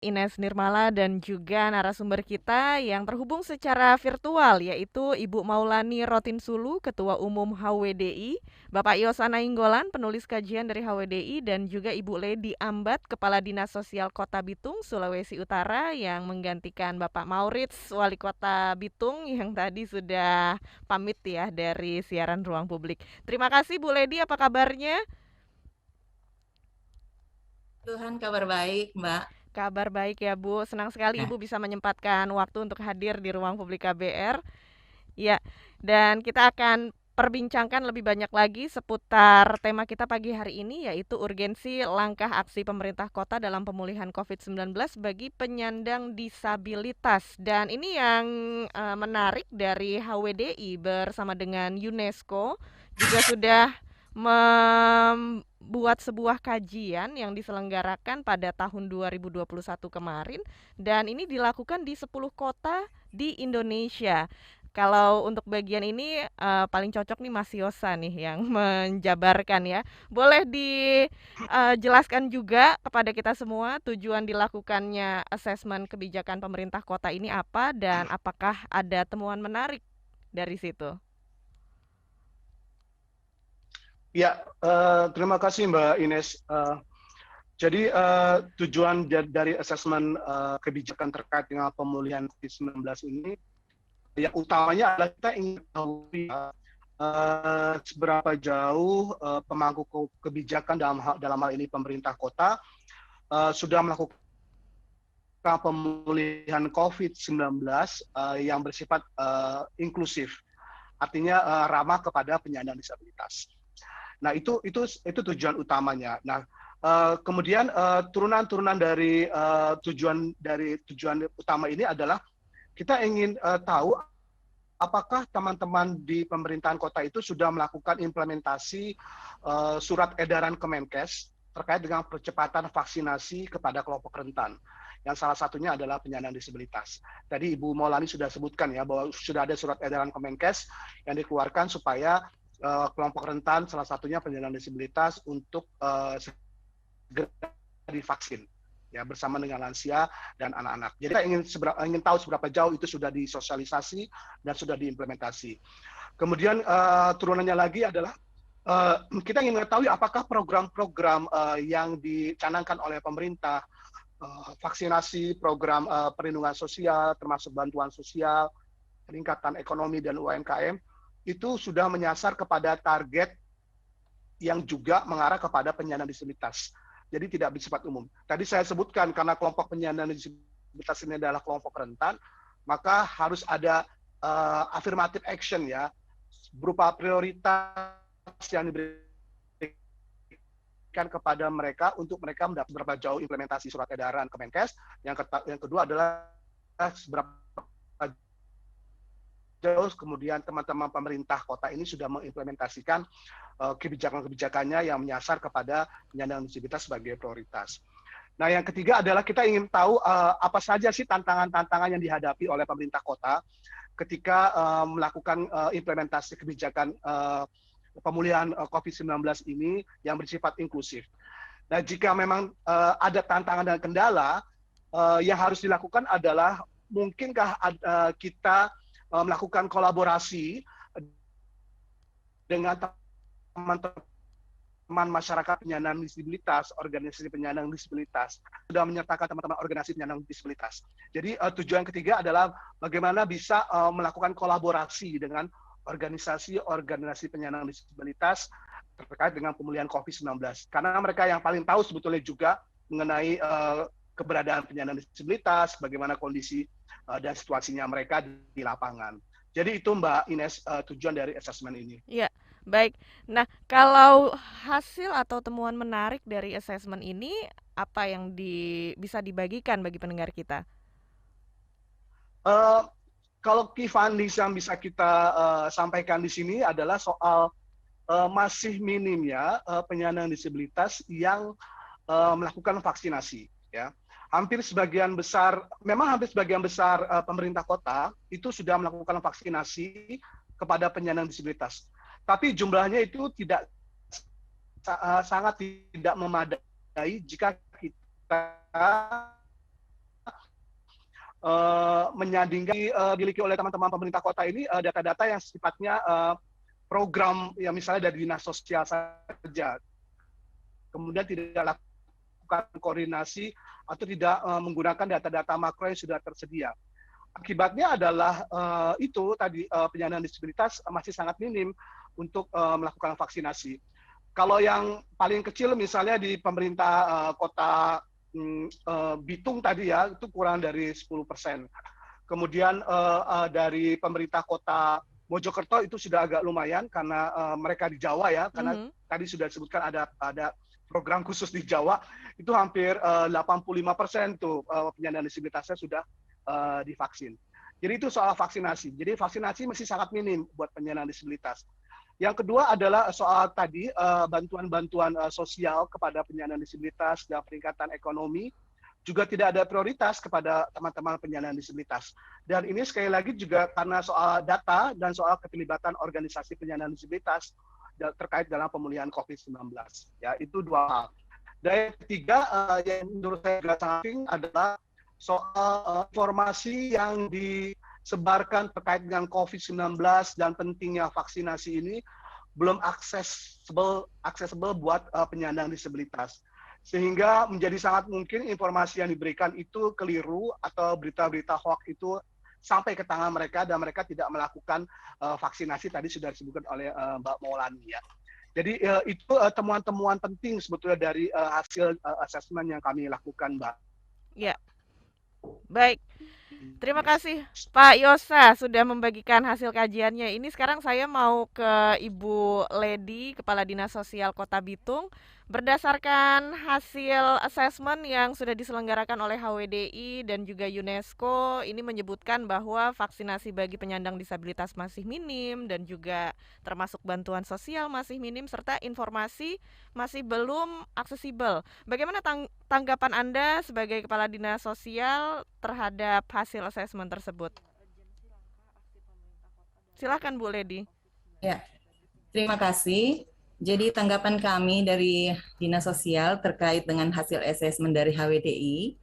Ines Nirmala dan juga narasumber kita yang terhubung secara virtual yaitu Ibu Maulani Rotinsulu, Ketua Umum HWDI, Bapak Yosana Inggolan, penulis kajian dari HWDI, dan juga Ibu Lady Ambat, Kepala Dinas Sosial Kota Bitung, Sulawesi Utara yang menggantikan Bapak Maurits, Wali Kota Bitung yang tadi sudah pamit ya dari siaran Ruang Publik. Terima kasih Bu Lady, apa kabarnya? Tuhan kabar baik, Mbak. Kabar baik ya Bu, senang sekali Nah, Ibu bisa menyempatkan waktu untuk hadir di ruang publik KBR. Ya, dan kita akan perbincangkan lebih banyak lagi seputar tema kita pagi hari ini yaitu urgensi langkah aksi pemerintah kota dalam pemulihan COVID-19 bagi penyandang disabilitas. Dan ini yang menarik dari HWDI bersama dengan UNESCO juga sudah membuat sebuah kajian yang diselenggarakan pada tahun 2021 kemarin dan ini dilakukan di 10 kota di Indonesia. Kalau untuk bagian ini paling cocok nih Mas Yosa nih yang menjabarkan ya. Boleh dijelaskan juga kepada kita semua tujuan dilakukannya asesmen kebijakan pemerintah kota ini apa dan apakah ada temuan menarik dari situ? Ya, terima kasih Mbak Ines. Jadi tujuan dari asesmen kebijakan terkait dengan pemulihan COVID-19 ini, yang utamanya adalah kita ingin tahu seberapa jauh pemangku kebijakan dalam hal ini pemerintah kota sudah melakukan pemulihan COVID-19 yang bersifat inklusif, artinya ramah kepada penyandang disabilitas. Nah, itu tujuan utamanya. Nah, kemudian turunan-turunan dari tujuan utama ini adalah kita ingin tahu apakah teman-teman di pemerintahan kota itu sudah melakukan implementasi surat edaran Kemenkes terkait dengan percepatan vaksinasi kepada kelompok rentan. Yang salah satunya adalah penyandang disabilitas. Tadi Ibu Maulani sudah sebutkan ya bahwa sudah ada surat edaran Kemenkes yang dikeluarkan supaya kelompok rentan, salah satunya penyandang disabilitas, untuk segera divaksin ya bersama dengan lansia dan anak-anak. Jadi kita ingin tahu seberapa jauh itu sudah disosialisasi dan sudah diimplementasi. Kemudian turunannya lagi adalah kita ingin mengetahui apakah program-program yang dicanangkan oleh pemerintah, vaksinasi, program perlindungan sosial, termasuk bantuan sosial, peningkatan ekonomi dan UMKM, itu sudah menyasar kepada target yang juga mengarah kepada penyandang disabilitas. Jadi tidak bersifat umum. Tadi saya sebutkan karena kelompok penyandang disabilitas ini adalah kelompok rentan, maka harus ada affirmative action ya, berupa prioritas yang diberikan kepada mereka untuk mereka mendapat berapa jauh implementasi surat edaran Kemenkes. Yang kedua adalah seberapa jauh kemudian teman-teman pemerintah kota ini sudah mengimplementasikan kebijakan-kebijakannya yang menyasar kepada penyandang disabilitas sebagai prioritas. Nah, yang ketiga adalah kita ingin tahu apa saja sih tantangan-tantangan yang dihadapi oleh pemerintah kota ketika melakukan implementasi kebijakan pemulihan COVID-19 ini yang bersifat inklusif. Nah, jika memang ada tantangan dan kendala, yang harus dilakukan adalah mungkinkah kita melakukan kolaborasi dengan teman-teman masyarakat penyandang disabilitas, organisasi penyandang disabilitas, sudah menyertakan teman-teman organisasi penyandang disabilitas. Jadi tujuan ketiga adalah bagaimana bisa melakukan kolaborasi dengan organisasi-organisasi penyandang disabilitas terkait dengan pemulihan COVID-19. Karena mereka yang paling tahu sebetulnya juga mengenai keberadaan penyandang disabilitas, bagaimana kondisi dan situasinya mereka di lapangan. Jadi itu Mbak Ines tujuan dari asesmen ini. Ya, baik. Nah, kalau hasil atau temuan menarik dari asesmen ini apa yang bisa dibagikan bagi pendengar kita? Uh, Kalau key findings yang bisa kita sampaikan di sini adalah soal masih minimnya penyandang disabilitas yang melakukan vaksinasi. Ya, hampir sebagian besar pemerintah kota itu sudah melakukan vaksinasi kepada penyandang disabilitas. Tapi jumlahnya itu sangat tidak memadai jika kita menyandingkan dimiliki oleh teman-teman pemerintah kota ini data-data yang sifatnya program yang misalnya dari dinas sosial saja, kemudian tidak lakukan koordinasi atau tidak menggunakan data-data makro yang sudah tersedia. Akibatnya adalah itu tadi penyandang disabilitas masih sangat minim untuk melakukan vaksinasi. Kalau yang paling kecil misalnya di pemerintah kota Bitung tadi ya, itu kurang dari 10%. Kemudian dari pemerintah kota Mojokerto itu sudah agak lumayan karena mereka di Jawa ya, karena tadi sudah disebutkan ada program khusus di Jawa, itu hampir 85% tuh penyandang disabilitasnya sudah divaksin. Jadi itu soal vaksinasi. Jadi vaksinasi masih sangat minim buat penyandang disabilitas. Yang kedua adalah soal tadi bantuan-bantuan sosial kepada penyandang disabilitas dan peningkatan ekonomi juga tidak ada prioritas kepada teman-teman penyandang disabilitas. Dan ini sekali lagi juga karena soal data dan soal keterlibatan organisasi penyandang disabilitas terkait dalam pemulihan COVID-19. Ya, itu dua hal. Dan yang ketiga yang menurut saya juga sangat penting adalah soal informasi yang disebarkan terkait dengan COVID-19 dan pentingnya vaksinasi ini belum accessible buat penyandang disabilitas. Sehingga menjadi sangat mungkin informasi yang diberikan itu keliru atau berita-berita hoax itu sampai ke tangan mereka dan mereka tidak melakukan vaksinasi tadi sudah disebutkan oleh Mbak Maulani ya. Jadi itu temuan-temuan penting sebetulnya dari hasil asesmen yang kami lakukan, Mbak. Ya, baik. Terima kasih Pak Yosa sudah membagikan hasil kajiannya. Ini sekarang saya mau ke Ibu Lady, Kepala Dinas Sosial Kota Bitung. Berdasarkan hasil asesmen yang sudah diselenggarakan oleh HWDI dan juga UNESCO, ini menyebutkan bahwa vaksinasi bagi penyandang disabilitas masih minim dan juga termasuk bantuan sosial masih minim serta informasi masih belum aksesibel. Bagaimana tanggapan Anda sebagai Kepala Dinas Sosial terhadap hasil asesmen tersebut? Silakan Bu Lady. Ya, terima kasih. Jadi tanggapan kami dari Dinas Sosial terkait dengan hasil asesmen dari HWDI,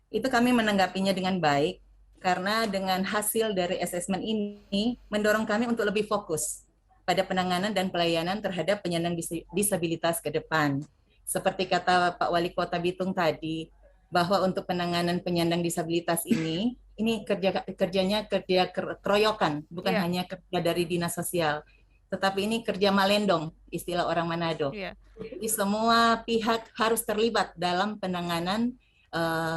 itu kami menanggapinya dengan baik, karena dengan hasil dari asesmen ini mendorong kami untuk lebih fokus pada penanganan dan pelayanan terhadap penyandang disabilitas ke depan. Seperti kata Pak Wali Kota Bitung tadi, bahwa untuk penanganan penyandang disabilitas ini kerjanya kerja keroyokan, bukan hanya kerja dari Dinas Sosial, tetapi ini kerja malendong, istilah orang Manado. Jadi semua pihak harus terlibat dalam penanganan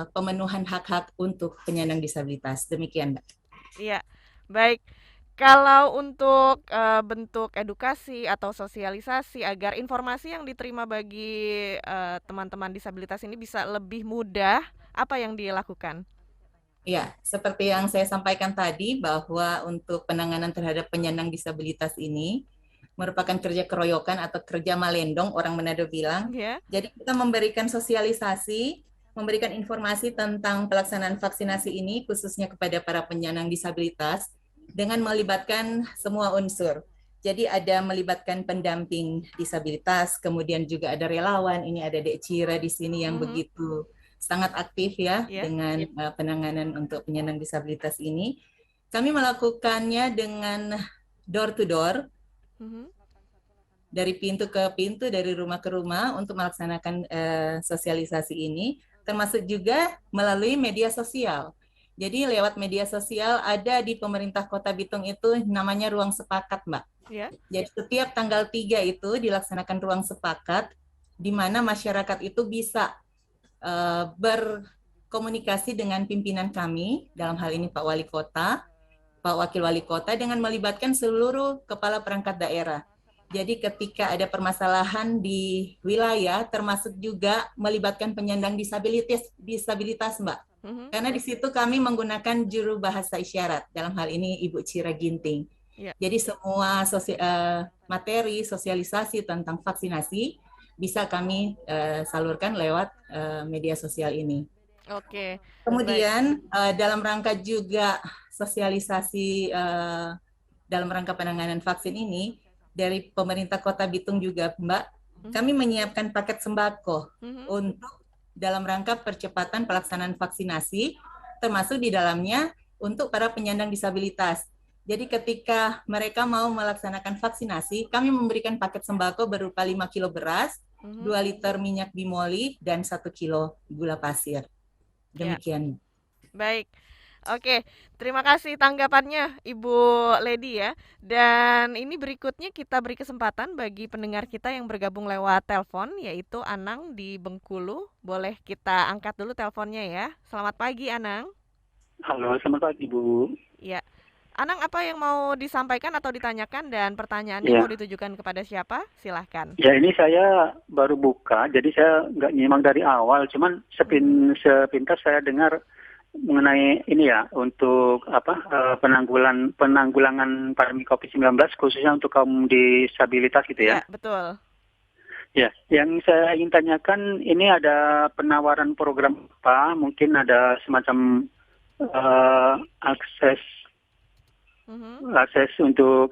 pemenuhan hak-hak untuk penyandang disabilitas. Demikian, Mbak. Iya, baik. Kalau untuk bentuk edukasi atau sosialisasi agar informasi yang diterima bagi teman-teman disabilitas ini bisa lebih mudah, apa yang dilakukan? Ya, seperti yang saya sampaikan tadi, bahwa untuk penanganan terhadap penyandang disabilitas ini merupakan kerja keroyokan atau kerja malendong, orang Manado bilang. Jadi kita memberikan sosialisasi, memberikan informasi tentang pelaksanaan vaksinasi ini, khususnya kepada para penyandang disabilitas, dengan melibatkan semua unsur. Jadi ada melibatkan pendamping disabilitas, kemudian juga ada relawan, ini ada Dek Cira di sini yang begitu sangat aktif ya dengan penanganan untuk penyandang disabilitas ini. Kami melakukannya dengan door to door, dari pintu ke pintu, dari rumah ke rumah untuk melaksanakan sosialisasi ini, termasuk juga melalui media sosial. Jadi lewat media sosial ada di pemerintah Kota Bitung itu namanya Ruang Sepakat, Mbak. Jadi setiap tanggal 3 itu dilaksanakan Ruang Sepakat, di mana masyarakat itu bisa berkomunikasi dengan pimpinan kami, dalam hal ini Pak Wali Kota, Pak Wakil Wali Kota, dengan melibatkan seluruh kepala perangkat daerah. Jadi ketika ada permasalahan di wilayah, termasuk juga melibatkan penyandang disabilitas, Mbak. Karena di situ kami menggunakan juru bahasa isyarat, dalam hal ini Ibu Cira Ginting. Jadi semua materi sosialisasi tentang vaksinasi bisa kami salurkan lewat media sosial ini. Oke. Kemudian dalam rangka juga sosialisasi dalam rangka penanganan vaksin ini, dari pemerintah Kota Bitung juga, Mbak, kami menyiapkan paket sembako untuk dalam rangka percepatan pelaksanaan vaksinasi, termasuk di dalamnya untuk para penyandang disabilitas. Jadi ketika mereka mau melaksanakan vaksinasi, kami memberikan paket sembako berupa 5 kilo beras, 2 liter minyak bimoli, dan 1 kilo gula pasir. Ya, Demikian. baik. Oke, terima kasih tanggapannya Ibu Lady ya. Dan ini berikutnya kita beri kesempatan bagi pendengar kita yang bergabung lewat telepon, yaitu Anang di Bengkulu. Boleh kita angkat dulu teleponnya ya. Selamat pagi Anang. Halo, selamat pagi Bu. Ya, Anang apa yang mau disampaikan atau ditanyakan dan pertanyaannya Ya, mau ditujukan kepada siapa? Silahkan. ya ini saya baru buka, jadi saya nggak nyimak dari awal, cuman sepintas saya dengar mengenai ini ya untuk penanggulangan pandemi COVID-19 khususnya untuk kaum disabilitas gitu Ya, ya. betul. Ya, yang saya ingin tanyakan ini ada penawaran program apa? Mungkin ada semacam akses untuk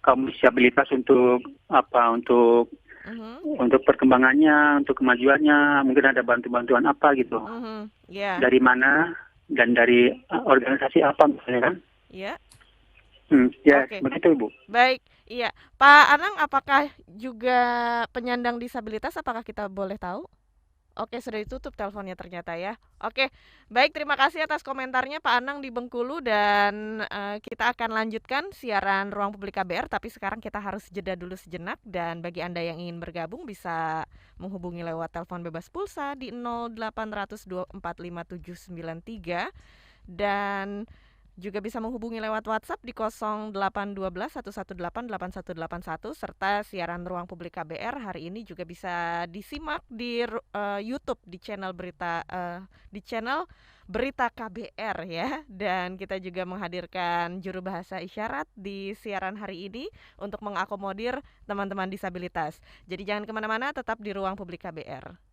kaum disabilitas untuk untuk perkembangannya, untuk kemajuannya, mungkin ada bantuan apa gitu. Ya. Dari mana dan dari organisasi apa misalnya kan? Ya. Ya, Oke. begitu Bu. Baik, iya. Pak Anang, apakah juga penyandang disabilitas? Apakah kita boleh tahu? Oke, sudah ditutup teleponnya ternyata ya. Oke, baik, terima kasih atas komentarnya Pak Anang di Bengkulu dan kita akan lanjutkan siaran Ruang Publik KBR, tapi sekarang kita harus jeda dulu sejenak dan bagi Anda yang ingin bergabung bisa menghubungi lewat telepon bebas pulsa di 0800245793 dan juga bisa menghubungi lewat WhatsApp di 0812 1188181 serta siaran Ruang Publik KBR hari ini juga bisa disimak di YouTube di channel Berita KBR ya. Dan kita juga menghadirkan juru bahasa isyarat di siaran hari ini untuk mengakomodir teman-teman disabilitas. Jadi jangan kemana-mana, tetap di Ruang Publik KBR.